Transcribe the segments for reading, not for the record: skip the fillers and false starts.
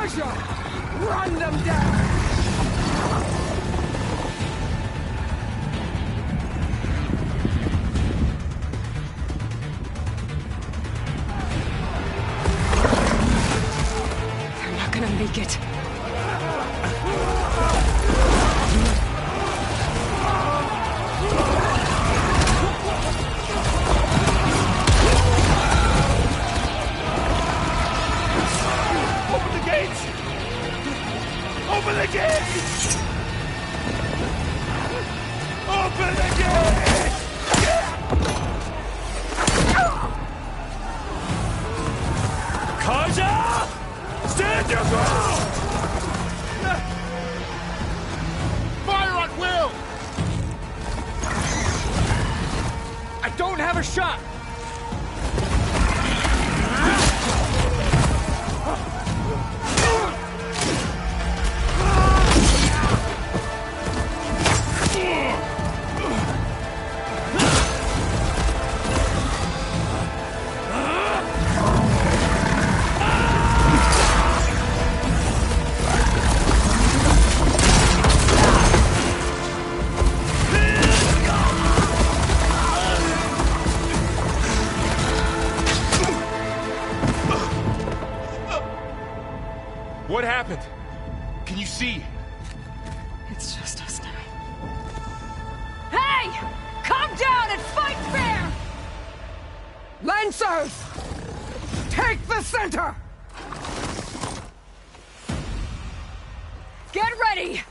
Russia! Run them down! They're not gonna make it. Open the gates! Open the gates! Kaja! Stand your ground! Fire at will! I don't have a shot! What happened? Can you see? It's just us now. Hey! Calm down and fight fair! Lancers! Take the center! Get ready!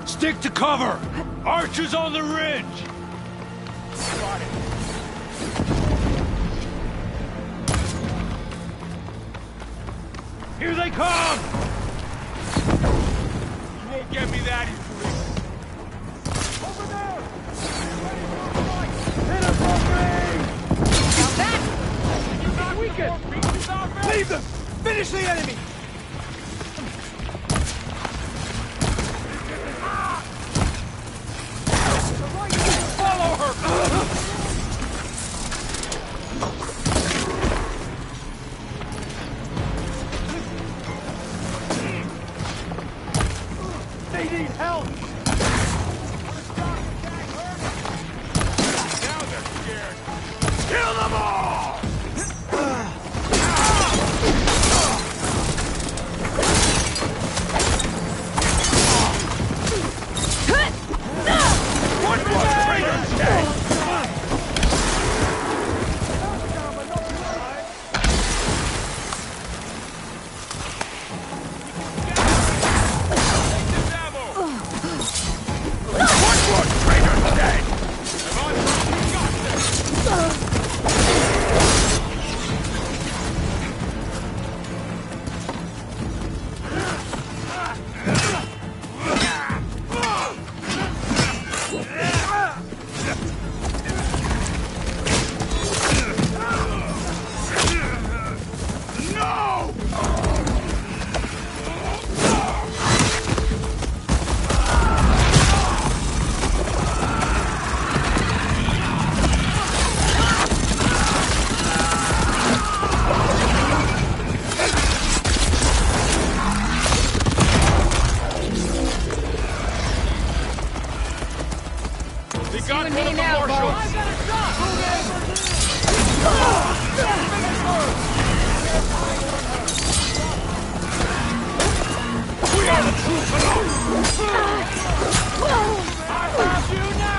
Stick to cover! Archers on the ridge! Spotted. Here they come! You won't get me that easily. Over there! Hit him for me! Now that! Weaken! Leave them! Finish the enemy! Follow her! They need help! Now they're scared. Kill them all! One more traitor's dead! One more traitor's dead! They got one of the marshals! We are the true phenomenon! I have you now!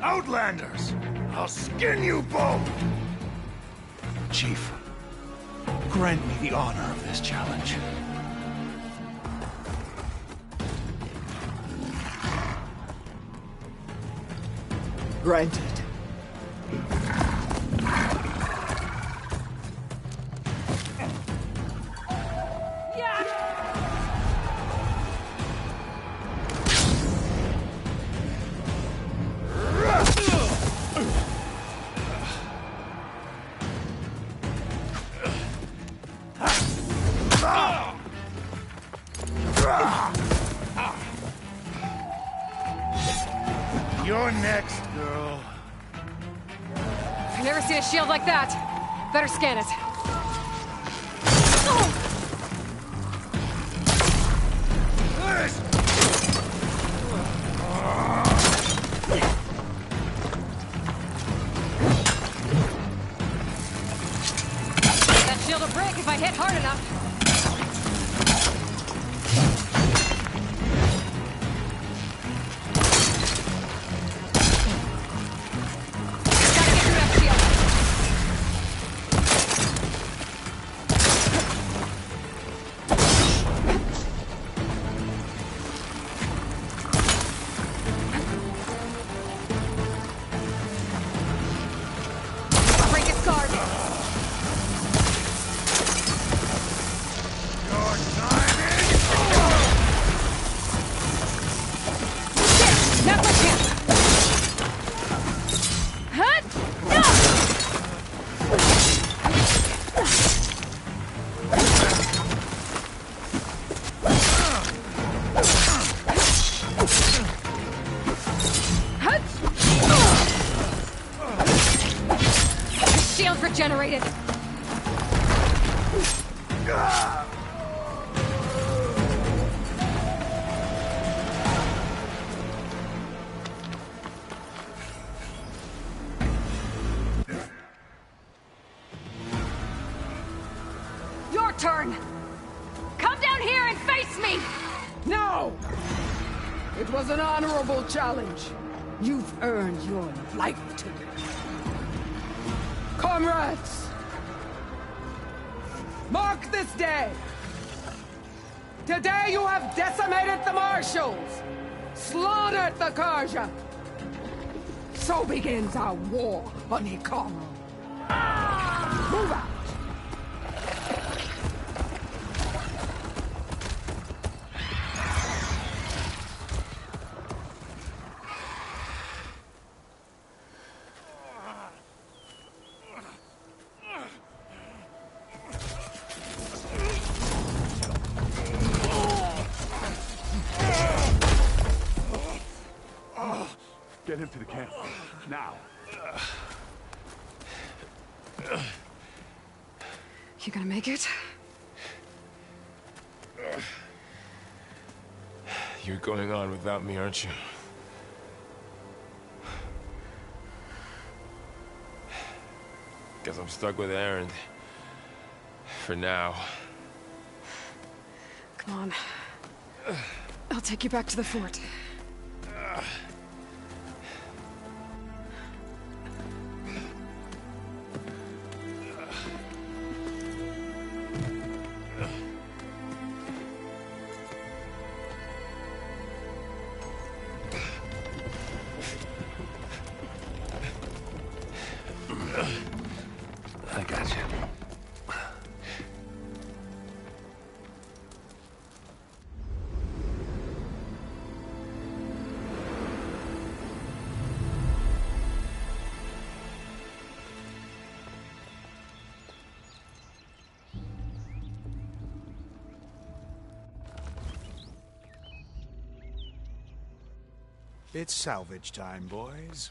Outlanders! I'll skin you both! Chief, grant me the honor of this challenge. Granted. You're next, girl. I've never seen a shield like that. Better scan it. That shield will break if I hit hard enough. Generated. Your turn! Come down here and face me! No! It was an honorable challenge. You've earned your life today. Comrades! Mark this day! Today you have decimated the Marshals! Slaughtered the Karja! So begins our war on Hikaru. Move out! Get him to the camp. Now. You gonna make it? You're going on without me, aren't you? Guess I'm stuck with Aaron. For now. Come on. I'll take you back to the fort. I got you. It's salvage time, boys.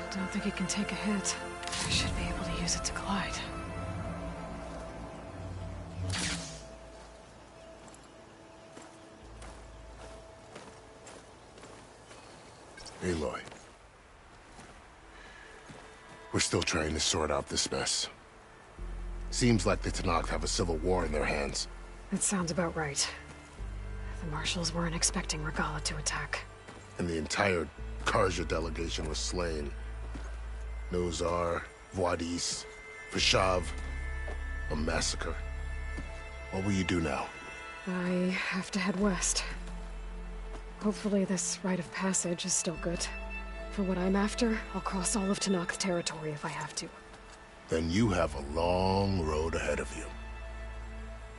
I don't think it can take a hit. I should be able to use it to glide. Aloy. We're still trying to sort out this mess. Seems like the Tenakth have a civil war in their hands. That sounds about right. The Marshals weren't expecting Regala to attack. And the entire Karja delegation was slain. Nozar, Voidis, Vashav. A massacre. What will you do now? I have to head west. Hopefully this rite of passage is still good. For what I'm after, I'll cross all of Tenakth territory if I have to. Then you have a long road ahead of you.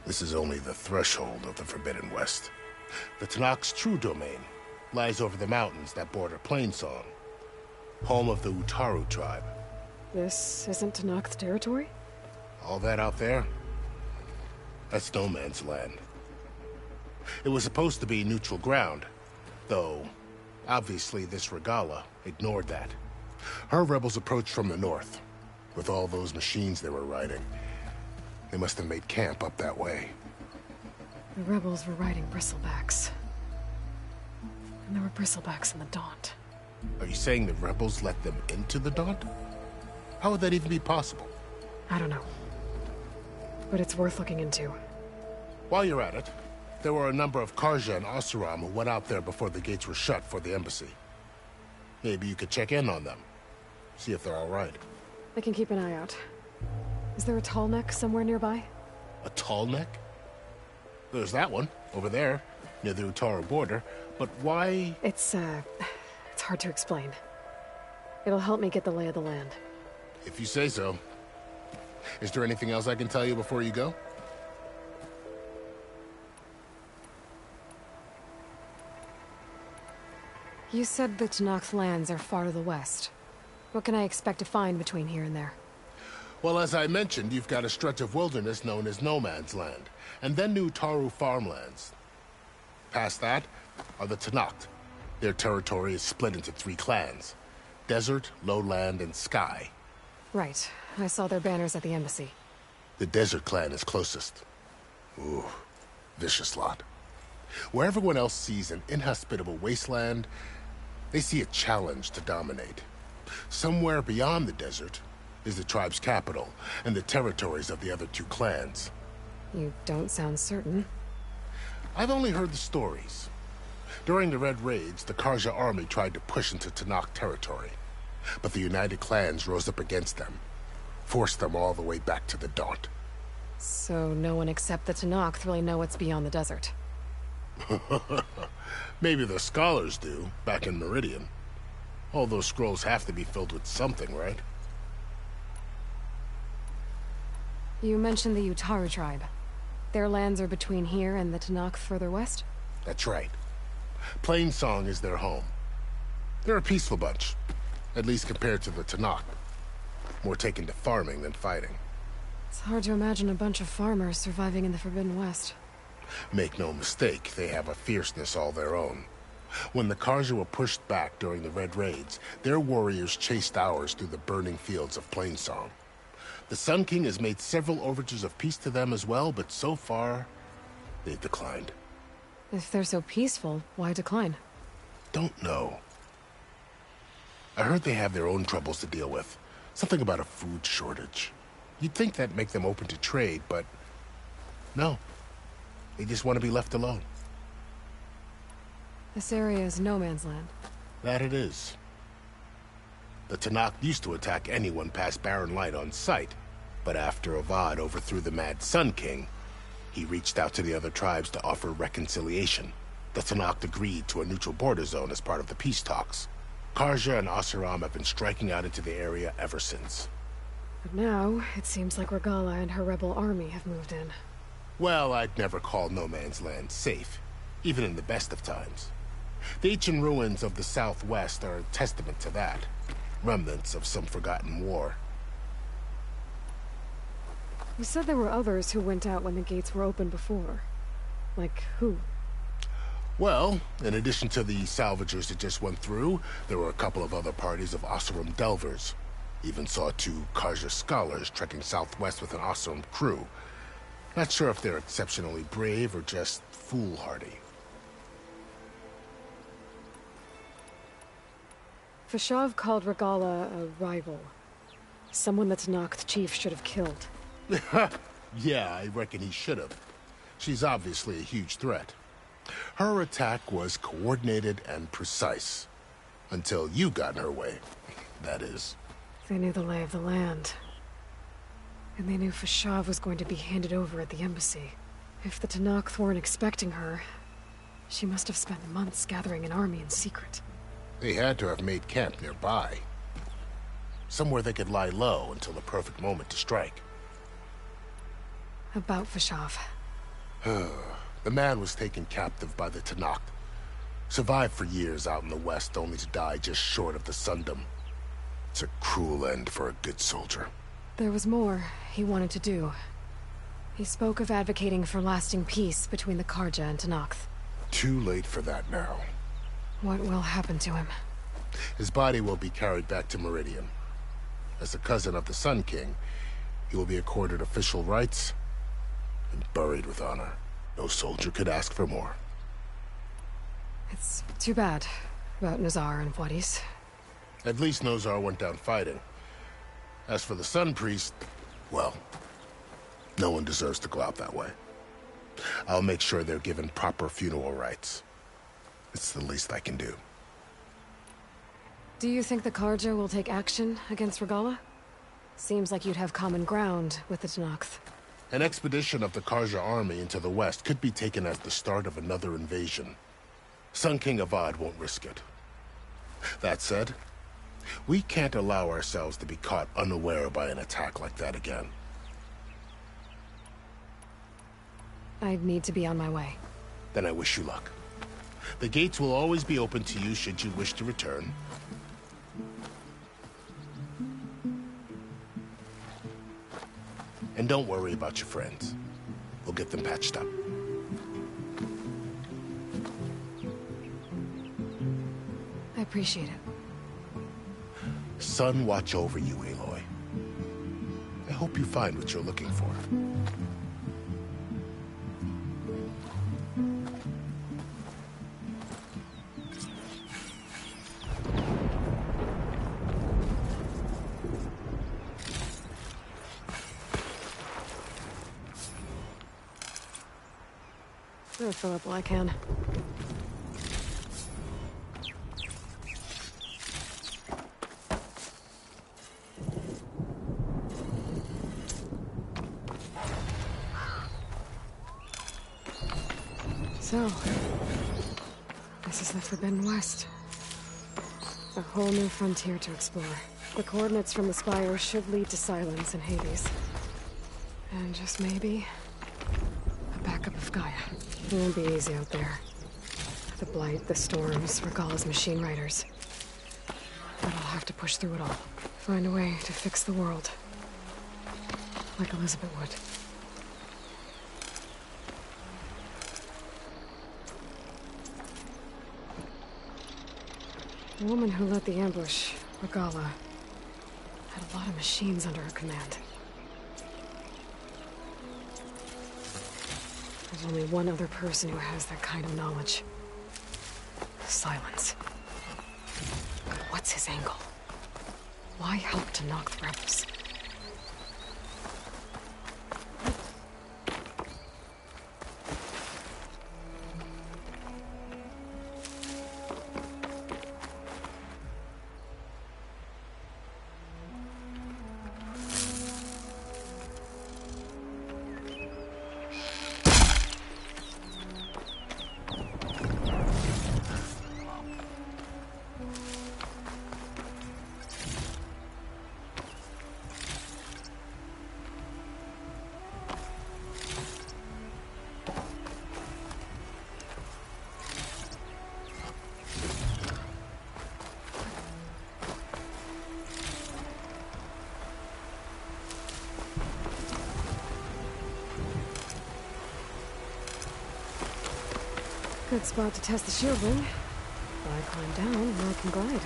This is only the threshold of the Forbidden West. The Tenakth's true domain lies over the mountains that border Plainsong, home of the Utaru tribe. This isn't Tenakth territory? All that out there? That's no man's land. It was supposed to be neutral ground, though obviously this Regala ignored that. Her rebels approached from the north, with all those machines they were riding. They must have made camp up that way. The rebels were riding bristlebacks. And there were bristlebacks in the Daunt. Are you saying the rebels let them into the Daunt? How would that even be possible? I don't know. But it's worth looking into. While you're at it, there were a number of Karja and Oseram who went out there before the gates were shut for the embassy. Maybe you could check in on them. See if they're all right. I can keep an eye out. Is there a tall neck somewhere nearby? A tall neck? There's that one, over there, near the Utaru border. But why... It's hard to explain. It'll help me get the lay of the land. If you say so. Is there anything else I can tell you before you go? You said the Tenakth lands are far to the west. What can I expect to find between here and there? Well, as I mentioned, you've got a stretch of wilderness known as No Man's Land, and then the Utaru farmlands. Past that are the Tenakth. Their territory is split into 3 clans: Desert, Lowland, and Sky. Right. I saw their banners at the embassy. The Desert clan is closest. Ooh, vicious lot. Where everyone else sees an inhospitable wasteland, they see a challenge to dominate. Somewhere beyond the desert is the tribe's capital and the territories of the other 2 clans. You don't sound certain. I've only heard the stories. During the Red Raids, the Karja army tried to push into Tenakth territory, but the United Clans rose up against them, forced them all the way back to the Daunt. So no one except the Tenakth really know what's beyond the desert. Maybe the scholars do, back in Meridian. All those scrolls have to be filled with something, right? You mentioned the Utaru tribe. Their lands are between here and the Tenakth further west? That's right. Plainsong is their home. They're a peaceful bunch, at least compared to the Tenakth. More taken to farming than fighting. It's hard to imagine a bunch of farmers surviving in the Forbidden West. Make no mistake, they have a fierceness all their own. When the Karja were pushed back during the Red Raids, their warriors chased ours through the burning fields of Plainsong. The Sun King has made several overtures of peace to them as well, but so far, they've declined. If they're so peaceful, why decline? Don't know. I heard they have their own troubles to deal with. Something about a food shortage. You'd think that'd make them open to trade, but no. They just want to be left alone. This area is no man's land. That it is. The Tenakth used to attack anyone past Barren Light on sight, but after Avad overthrew the Mad Sun King, he reached out to the other tribes to offer reconciliation. The Tenakth agreed to a neutral border zone as part of the peace talks. Karja and Oseram have been striking out into the area ever since. But now, it seems like Regala and her rebel army have moved in. Well, I'd never call No Man's Land safe, even in the best of times. The ancient ruins of the Southwest are a testament to that. Remnants of some forgotten war. You said there were others who went out when the gates were open before. Like who? Well, in addition to the salvagers that just went through, there were a couple of other parties of Oseram delvers. Even saw 2 Karja scholars trekking southwest with an Oseram crew. Not sure if they're exceptionally brave or just foolhardy. Fashav called Regala a rival. Someone that Tanakh Chief should have killed. Yeah, I reckon he should have. She's obviously a huge threat. Her attack was coordinated and precise. Until you got in her way, that is. They knew the lay of the land. And they knew Fashav was going to be handed over at the embassy. If the Tanakh weren't expecting her, she must have spent months gathering an army in secret. They had to have made camp nearby. Somewhere they could lie low until the perfect moment to strike. About Fashav. The man was taken captive by the Tanakh. Survived for years out in the west, only to die just short of the Sundom. It's a cruel end for a good soldier. There was more he wanted to do. He spoke of advocating for lasting peace between the Karja and Tanakh. Too late for that now. What will happen to him? His body will be carried back to Meridian. As a cousin of the Sun King, he will be accorded official rights and buried with honor. No soldier could ask for more. It's too bad about Nazar and Wadis. At least Nozar went down fighting. As for the Sun Priest, well, no one deserves to go out that way. I'll make sure they're given proper funeral rites. It's the least I can do. Do you think the Karja will take action against Regala? Seems like you'd have common ground with the Tanakh. An expedition of the Karja army into the west could be taken as the start of another invasion. Sun King Avad won't risk it. That said, we can't allow ourselves to be caught unaware by an attack like that again. I need to be on my way. Then I wish you luck. The gates will always be open to you should you wish to return. And don't worry about your friends. We'll get them patched up. I appreciate it. Sun watch over you, Aloy. I hope you find what you're looking for. I'll fill up while I can. So, this is the Forbidden West. A whole new frontier to explore. The coordinates from the spire should lead to Silence and Hades. And just maybe, a backup of Gaia. It won't be easy out there. The Blight, the Storms, Regala's machine riders. But I'll have to push through it all. Find a way to fix the world. Like Elizabeth would. The woman who led the ambush, Regala, had a lot of machines under her command. There's only one other person who has that kind of knowledge. Silence. But what's his angle? Why help to knock the rebels? Good spot to test the shielding. If I climb down, I can glide.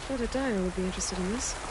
thought a dyer would be interested in this.